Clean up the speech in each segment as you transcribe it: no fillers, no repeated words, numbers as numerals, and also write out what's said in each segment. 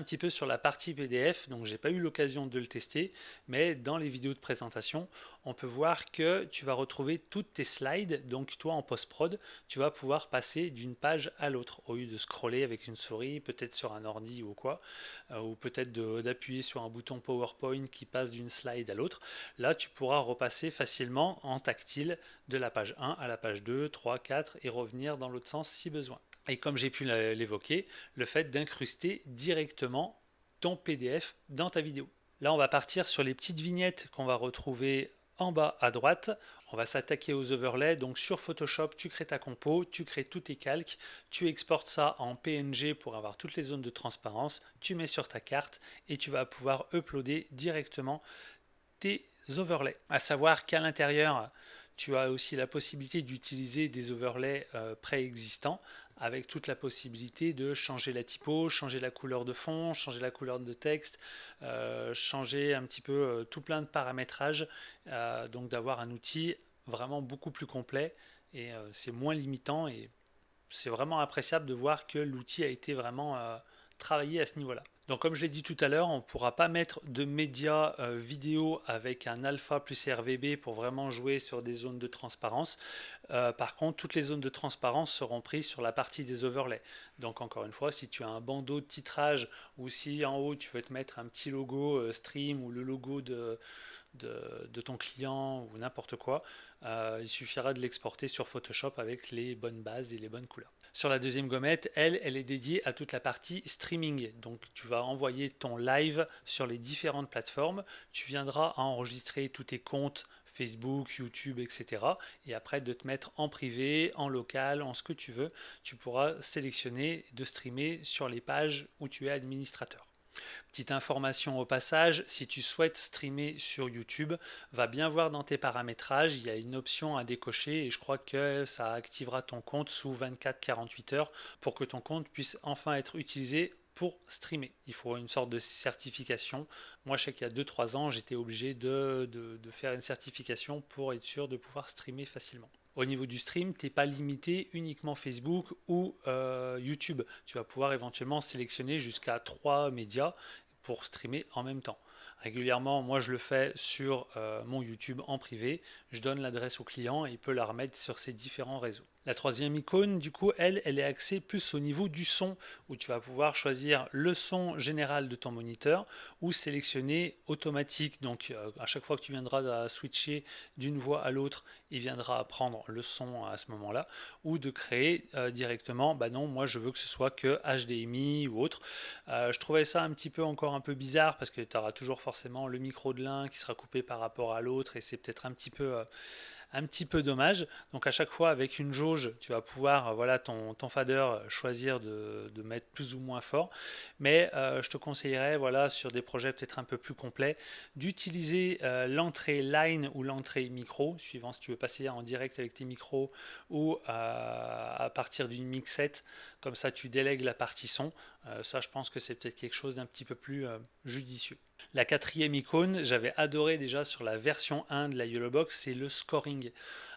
un petit peu sur la partie PDF, donc j'ai pas eu l'occasion de le tester, mais dans les vidéos de présentation, on peut voir que tu vas retrouver toutes tes slides, donc toi en post-prod, tu vas pouvoir passer d'une page à l'autre, au lieu de scroller avec une souris, peut-être sur un ordi ou quoi, ou peut-être d'appuyer sur un bouton PowerPoint qui passe d'une slide à l'autre. Là, tu pourras repasser facilement en tactile de la page 1 à la page 2, 3, 4 et revenir dans l'autre sens si besoin. Et comme j'ai pu l'évoquer, le fait d'incruster directement ton PDF dans ta vidéo. Là, on va partir sur les petites vignettes qu'on va retrouver en bas à droite. On va s'attaquer aux overlays. Donc sur Photoshop, tu crées ta compo, tu crées tous tes calques, tu exportes ça en PNG pour avoir toutes les zones de transparence, tu mets sur ta carte et tu vas pouvoir uploader directement tes overlays. À savoir qu'à l'intérieur, tu as aussi la possibilité d'utiliser des overlays préexistants avec toute la possibilité de changer la typo, changer la couleur de fond, changer la couleur de texte, changer un petit peu tout plein de paramétrages, donc d'avoir un outil vraiment beaucoup plus complet et c'est moins limitant et c'est vraiment appréciable de voir que l'outil a été vraiment travaillé à ce niveau-là. Donc comme je l'ai dit tout à l'heure, on ne pourra pas mettre de médias vidéo avec un alpha plus RVB pour vraiment jouer sur des zones de transparence. Par contre, toutes les zones de transparence seront prises sur la partie des overlays. Donc encore une fois, si tu as un bandeau de titrage ou si en haut tu veux te mettre un petit logo stream ou le logo de ton client ou n'importe quoi, il suffira de l'exporter sur Photoshop avec les bonnes bases et les bonnes couleurs. Sur la deuxième gommette, elle est dédiée à toute la partie streaming. Donc tu vas envoyer ton live sur les différentes plateformes. Tu viendras enregistrer tous tes comptes Facebook, YouTube, etc. Et après de te mettre en privé, en local, en ce que tu veux, tu pourras sélectionner de streamer sur les pages où tu es administrateur. Petite information au passage, si tu souhaites streamer sur YouTube, va bien voir dans tes paramétrages, il y a une option à décocher et je crois que ça activera ton compte sous 24-48 heures pour que ton compte puisse enfin être utilisé pour streamer. Il faut une sorte de certification. Moi, je sais qu'il y a 2-3 ans, j'étais obligé de faire une certification pour être sûr de pouvoir streamer facilement. Au niveau du stream, tu n'es pas limité uniquement Facebook ou YouTube. Tu vas pouvoir éventuellement sélectionner jusqu'à 3 médias pour streamer en même temps. Régulièrement, moi je le fais sur mon YouTube en privé. Je donne l'adresse au client et il peut la remettre sur ses différents réseaux. La troisième icône, du coup, elle est axée plus au niveau du son, où tu vas pouvoir choisir le son général de ton moniteur ou sélectionner automatique. Donc, à chaque fois que tu viendras à switcher d'une voix à l'autre, il viendra prendre le son à ce moment-là, ou de créer directement, bah non, moi je veux que ce soit que HDMI ou autre. Je trouvais ça un petit peu encore un peu bizarre parce que tu auras toujours forcément le micro de l'un qui sera coupé par rapport à l'autre et c'est peut-être un petit peu dommage. Donc à chaque fois avec une jauge, tu vas pouvoir voilà ton fader choisir de mettre plus ou moins fort. Mais je te conseillerais voilà sur des projets peut-être un peu plus complets d'utiliser l'entrée line ou l'entrée micro, suivant si tu veux passer en direct avec tes micros ou à partir d'une mixette. Comme ça tu délègues la partie son. Ça je pense que c'est peut-être quelque chose d'un petit peu plus judicieux. La quatrième icône, j'avais adoré déjà sur la version 1 de la Yellowbox, c'est le scoring.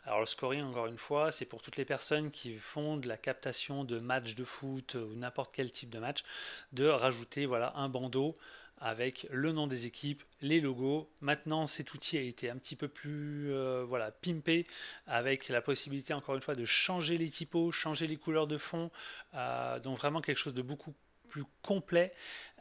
Alors le scoring, encore une fois, c'est pour toutes les personnes qui font de la captation de matchs de foot ou n'importe quel type de match, de rajouter voilà, un bandeau avec le nom des équipes, les logos. Maintenant, cet outil a été un petit peu plus voilà, pimpé avec la possibilité, encore une fois, de changer les typos, changer les couleurs de fond. Donc vraiment quelque chose de beaucoup plus complet.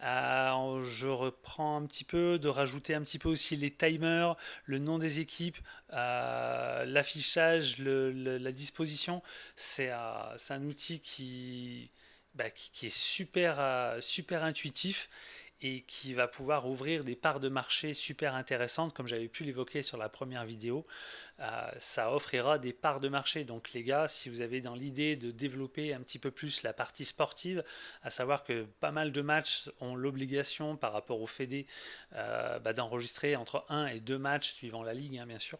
Je reprends un petit peu, de rajouter un petit peu aussi les timers, le nom des équipes, l'affichage, la disposition. C'est un outil qui est super intuitif et qui va pouvoir ouvrir des parts de marché super intéressantes, comme j'avais pu l'évoquer sur la première vidéo. Ça offrira des parts de marché. Donc les gars, si vous avez dans l'idée de développer un petit peu plus la partie sportive, à savoir que pas mal de matchs ont l'obligation par rapport au Fédé d'enregistrer entre 1 et 2 matchs suivant la ligue, hein, bien sûr.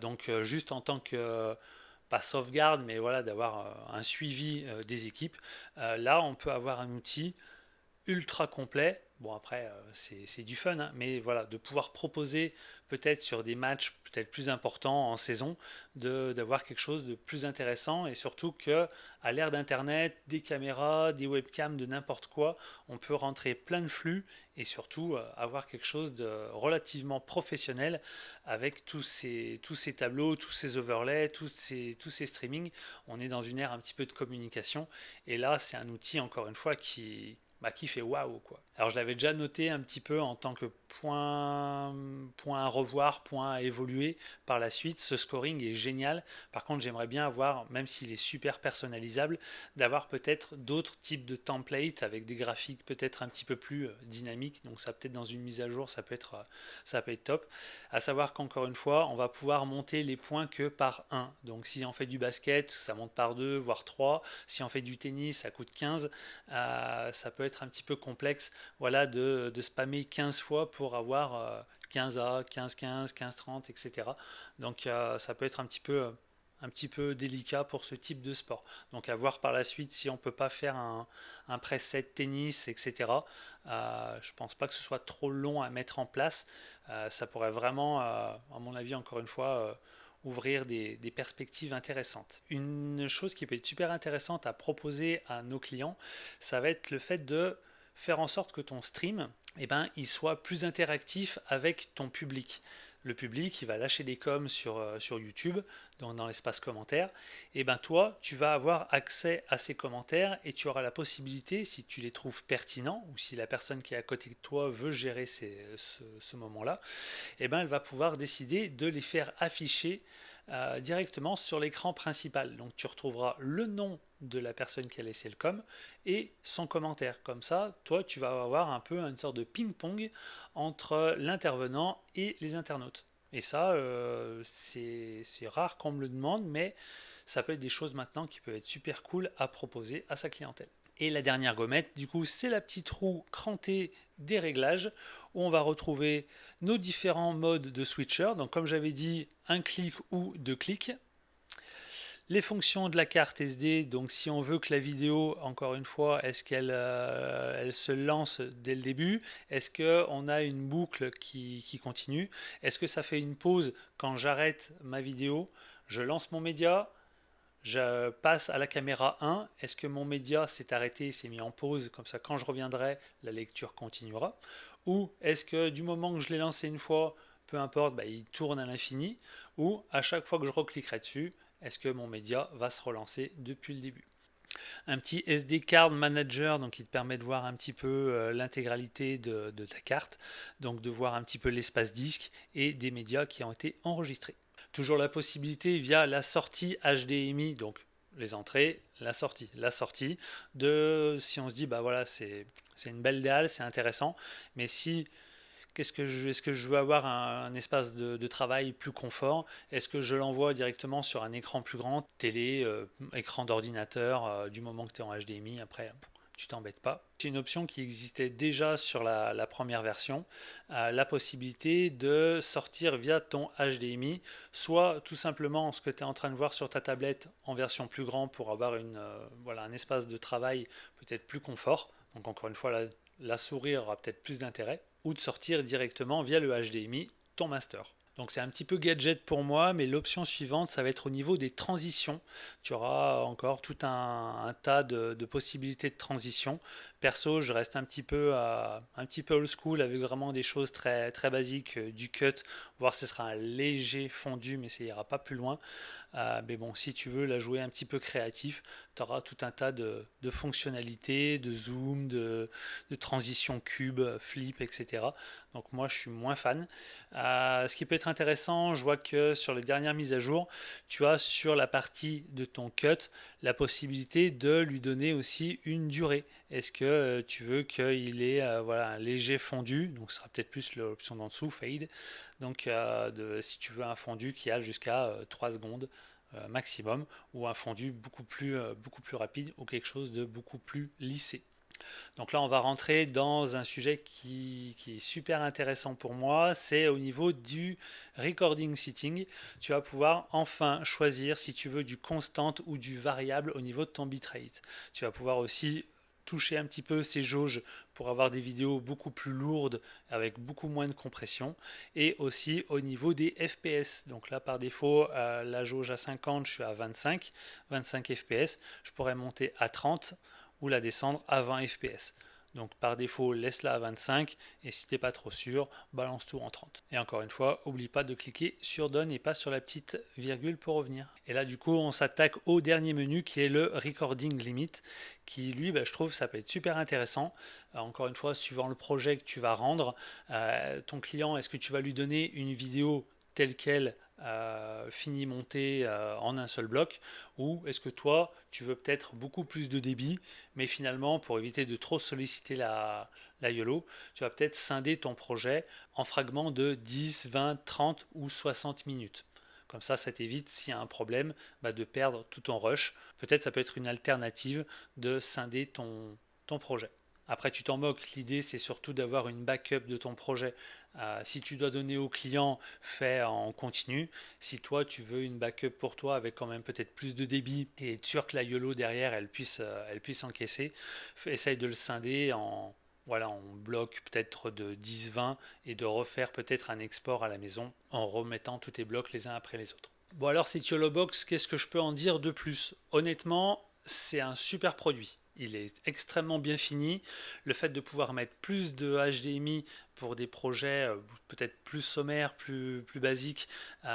Donc juste en tant que pas sauvegarde, mais voilà, d'avoir un suivi des équipes. Là, on peut avoir un outil ultra complet Bon, après, c'est du fun, hein, mais voilà, de pouvoir proposer peut-être sur des matchs peut-être plus importants en saison, d'avoir quelque chose de plus intéressant et surtout que à l'ère d'Internet, des caméras, des webcams, de n'importe quoi, on peut rentrer plein de flux et surtout avoir quelque chose de relativement professionnel avec tous ces tableaux, tous ces overlays, tous ces streamings. On est dans une ère un petit peu de communication et là, c'est un outil encore une fois qui fait waouh quoi. Alors je l'avais déjà noté un petit peu en tant que point à revoir, point à évoluer par la suite. Ce scoring est génial. Par contre, j'aimerais bien avoir, même s'il est super personnalisable, d'avoir peut-être d'autres types de templates avec des graphiques peut-être un petit peu plus dynamiques. Donc ça peut-être dans une mise à jour, ça peut être top. À savoir qu'encore une fois, on va pouvoir monter les points que par 1. Donc si on fait du basket, ça monte par 2, voire 3. Si on fait du tennis, ça coûte 15. Ça peut être un petit peu complexe voilà, de spammer 15 fois pour avoir 15A, 15-15, 15-30, etc. Donc ça peut être un petit peu délicat pour ce type de sport. Donc à voir par la suite si on ne peut pas faire un preset tennis, etc. Je ne pense pas que ce soit trop long à mettre en place. Ça pourrait vraiment, à mon avis, encore une fois, ouvrir des perspectives intéressantes. Une chose qui peut être super intéressante à proposer à nos clients, ça va être le fait de faire en sorte que ton stream, eh ben, il soit plus interactif avec ton public. Le public, il va lâcher des coms sur YouTube, dans l'espace commentaire. Et ben toi, tu vas avoir accès à ces commentaires et tu auras la possibilité, si tu les trouves pertinents ou si la personne qui est à côté de toi veut gérer ce moment-là, eh ben elle va pouvoir décider de les faire afficher directement sur l'écran principal. Donc tu retrouveras le nom de la personne qui a laissé le com et son commentaire. Comme ça, toi, tu vas avoir un peu une sorte de ping-pong entre l'intervenant et les internautes. Et ça, c'est rare qu'on me le demande, mais ça peut être des choses maintenant qui peuvent être super cool à proposer à sa clientèle. Et la dernière gommette, du coup, c'est la petite roue crantée des réglages où on va retrouver nos différents modes de switcher. Donc, comme j'avais dit, un clic ou deux clics. Les fonctions de la carte SD, donc si on veut que la vidéo, encore une fois, est-ce qu'elle elle se lance dès le début? Est-ce qu'on a une boucle qui continue? Est-ce que ça fait une pause quand j'arrête ma vidéo? Je lance mon média, je passe à la caméra 1. Est-ce que mon média s'est arrêté, s'est mis en pause? Comme ça, quand je reviendrai, la lecture continuera. Ou est-ce que du moment que je l'ai lancé une fois, peu importe, bah, il tourne à l'infini? Ou à chaque fois que je recliquerai dessus, est-ce que mon média va se relancer depuis le début? Un petit SD Card Manager, donc qui te permet de voir un petit peu l'intégralité de ta carte, donc de voir un petit peu l'espace disque et des médias qui ont été enregistrés. Toujours la possibilité via la sortie HDMI, donc les entrées, la sortie, de si on se dit bah voilà c'est une belle dalle, c'est intéressant, mais si est-ce que je veux avoir un espace de travail plus confort? Est-ce que je l'envoie directement sur un écran plus grand, télé, écran d'ordinateur, du moment que tu es en HDMI, après tu t'embêtes pas. C'est une option qui existait déjà sur la première version, la possibilité de sortir via ton HDMI, soit tout simplement ce que tu es en train de voir sur ta tablette en version plus grand pour avoir voilà, un espace de travail peut-être plus confort. Donc encore une fois, la souris aura peut-être plus d'intérêt, ou de sortir directement via le HDMI ton master. Donc c'est un petit peu gadget pour moi, mais l'option suivante, ça va être au niveau des transitions. Tu auras encore tout un tas de possibilités de transition. Perso, je reste un petit peu old school avec vraiment des choses très, très basiques, du cut, voir si ce sera un léger fondu, mais ça ira pas plus loin. Mais bon, si tu veux la jouer un petit peu créatif, tu auras tout un tas de fonctionnalités, de zoom, de transition cube, flip, etc. Donc moi, je suis moins fan. Ce qui peut être intéressant, je vois que sur les dernières mises à jour, tu as sur la partie de ton cut la possibilité de lui donner aussi une durée. Est-ce que tu veux qu'il ait voilà, un léger fondu, donc ce sera peut-être plus l'option d'en dessous, fade. Donc si tu veux un fondu qui a jusqu'à 3 secondes maximum, ou un fondu beaucoup plus rapide, ou quelque chose de beaucoup plus lissé. Donc là, on va rentrer dans un sujet qui est super intéressant pour moi, c'est au niveau du recording setting. Tu vas pouvoir enfin choisir si tu veux du constant ou du variable au niveau de ton bitrate. Tu vas pouvoir aussi toucher un petit peu ces jauges pour avoir des vidéos beaucoup plus lourdes avec beaucoup moins de compression, et aussi au niveau des FPS. Donc là par défaut la jauge à 50, je suis à 25 FPS, je pourrais monter à 30 ou la descendre à 20 FPS. Donc par défaut, laisse-la à 25 et si t'es pas trop sûr, balance tout en 30. Et encore une fois, oublie pas de cliquer sur Done et pas sur la petite virgule pour revenir. Et là du coup, on s'attaque au dernier menu qui est le Recording Limit, qui lui, je trouve ça peut être super intéressant. Encore une fois, suivant le projet que tu vas rendre, ton client, est-ce que tu vas lui donner une vidéo telle qu'elle, fini montée en un seul bloc, ou est-ce que toi tu veux peut-être beaucoup plus de débit, mais finalement pour éviter de trop solliciter la YOLO, tu vas peut-être scinder ton projet en fragments de 10, 20, 30 ou 60 minutes. Comme ça t'évite, s'il y a un problème, de perdre tout ton rush. Peut-être ça peut être une alternative de scinder ton projet. Après, tu t'en moques, l'idée c'est surtout d'avoir une backup de ton projet. Si tu dois donner au client, fais en continu. Si toi tu veux une backup pour toi avec quand même peut-être plus de débit et être sûr que la YOLO derrière elle puisse encaisser, essaye de le scinder en bloc peut-être de 10-20 et de refaire peut-être un export à la maison en remettant tous tes blocs les uns après les autres. Bon alors cette YOLO Box, qu'est-ce que je peux en dire de plus? Honnêtement, c'est un super produit. Il est extrêmement bien fini. Le fait de pouvoir mettre plus de HDMI pour des projets peut-être plus sommaires, plus basiques, on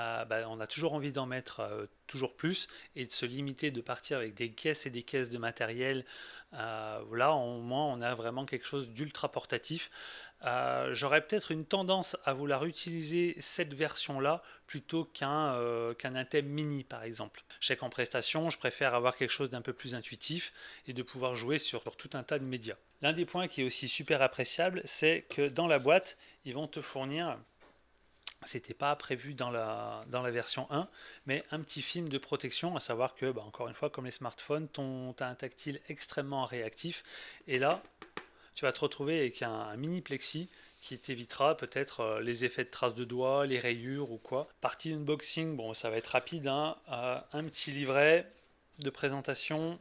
a toujours envie d'en mettre toujours plus et de se limiter, de partir avec des caisses et des caisses de matériel. Là, au moins, on a vraiment quelque chose d'ultra portatif. J'aurais peut-être une tendance à vouloir utiliser cette version-là plutôt qu'un Item Mini par exemple. Je sais qu'en prestation, je préfère avoir quelque chose d'un peu plus intuitif et de pouvoir jouer sur tout un tas de médias. L'un des points qui est aussi super appréciable, c'est que dans la boîte, ils vont te fournir, c'était pas prévu dans la version 1, mais un petit film de protection, à savoir que, encore une fois, comme les smartphones, tu as un tactile extrêmement réactif, et là, tu vas te retrouver avec un mini plexi qui t'évitera peut-être les effets de traces de doigts, les rayures ou quoi. Partie unboxing, bon ça va être rapide, hein. Un petit livret de présentation,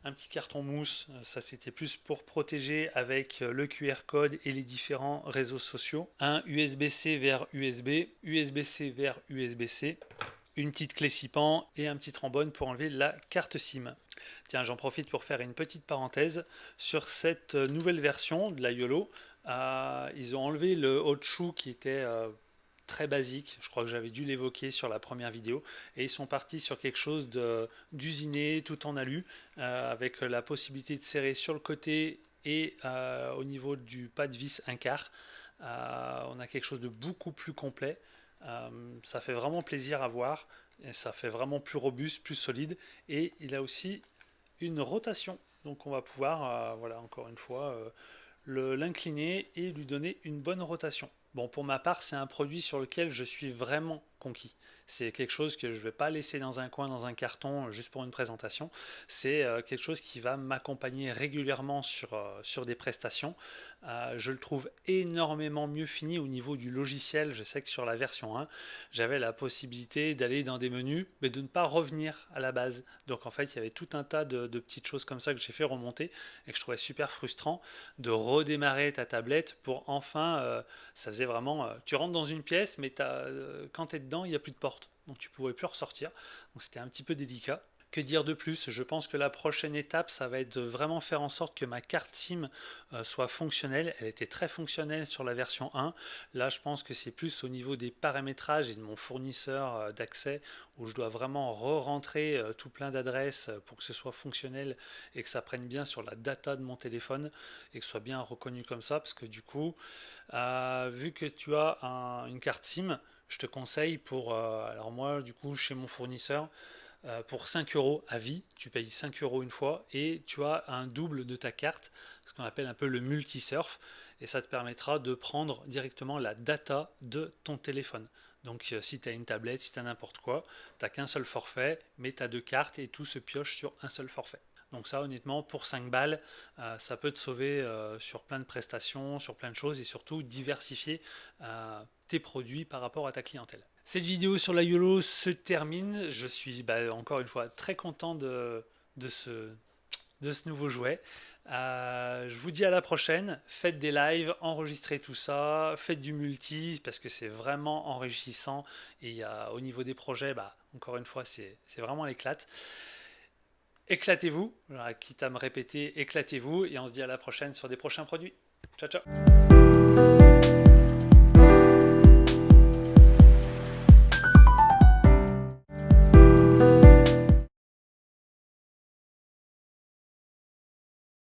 un petit carton mousse, ça c'était plus pour protéger avec le QR code et les différents réseaux sociaux. Un USB-C vers USB, USB-C vers USB-C, une petite clé SIPAN et un petit trombone pour enlever la carte SIM. Tiens, j'en profite pour faire une petite parenthèse sur cette nouvelle version de la YOLO. Ils ont enlevé le hot shoe qui était très basique, je crois que j'avais dû l'évoquer sur la première vidéo, et ils sont partis sur quelque chose d'usiné tout en alu, avec la possibilité de serrer sur le côté et au niveau du pas de vis un quart. On a quelque chose de beaucoup plus complet. Ça fait vraiment plaisir à voir et ça fait vraiment plus robuste, plus solide, et il a aussi une rotation, donc on va pouvoir voilà, encore une fois l'incliner et lui donner une bonne rotation. Bon, pour ma part, c'est un produit sur lequel je suis vraiment conquis. C'est quelque chose que je ne vais pas laisser dans un coin, dans un carton, juste pour une présentation. C'est quelque chose qui va m'accompagner régulièrement sur des prestations. Je le trouve énormément mieux fini au niveau du logiciel. Je sais que sur la version 1, j'avais la possibilité d'aller dans des menus, mais de ne pas revenir à la base. Donc en fait, il y avait tout un tas de petites choses comme ça que j'ai fait remonter et que je trouvais super frustrant de redémarrer ta tablette pour enfin, ça faisait vraiment, tu rentres dans une pièce, mais quand tu es dedans, il n'y a plus de porte. Donc tu ne pouvais plus ressortir. Donc c'était un petit peu délicat. Que dire de plus? Je pense que la prochaine étape, ça va être de vraiment faire en sorte que ma carte SIM soit fonctionnelle. Elle était très fonctionnelle sur la version 1. Là, je pense que c'est plus au niveau des paramétrages et de mon fournisseur d'accès où je dois vraiment re-rentrer tout plein d'adresses pour que ce soit fonctionnel et que ça prenne bien sur la data de mon téléphone et que ce soit bien reconnu comme ça. Parce que du coup, vu que tu as une carte SIM, je te conseille alors moi, du coup, chez mon fournisseur, pour 5 euros à vie, tu payes 5 euros une fois et tu as un double de ta carte, ce qu'on appelle un peu le multisurf, et ça te permettra de prendre directement la data de ton téléphone. Donc si tu as une tablette, si tu as n'importe quoi, tu n'as qu'un seul forfait, mais tu as deux cartes et tout se pioche sur un seul forfait. Donc ça honnêtement pour 5 balles, ça peut te sauver sur plein de prestations, sur plein de choses et surtout diversifier tes produits par rapport à ta clientèle. Cette vidéo sur la YOLO se termine. Je suis encore une fois très content de ce de ce nouveau jouet. Je vous dis à la prochaine. Faites des lives, enregistrez tout ça, faites du multi parce que c'est vraiment enrichissant. Et au niveau des projets, bah, encore une fois, c'est vraiment l'éclate. Éclatez-vous, quitte à me répéter, éclatez-vous et on se dit à la prochaine sur des prochains produits. Ciao, ciao!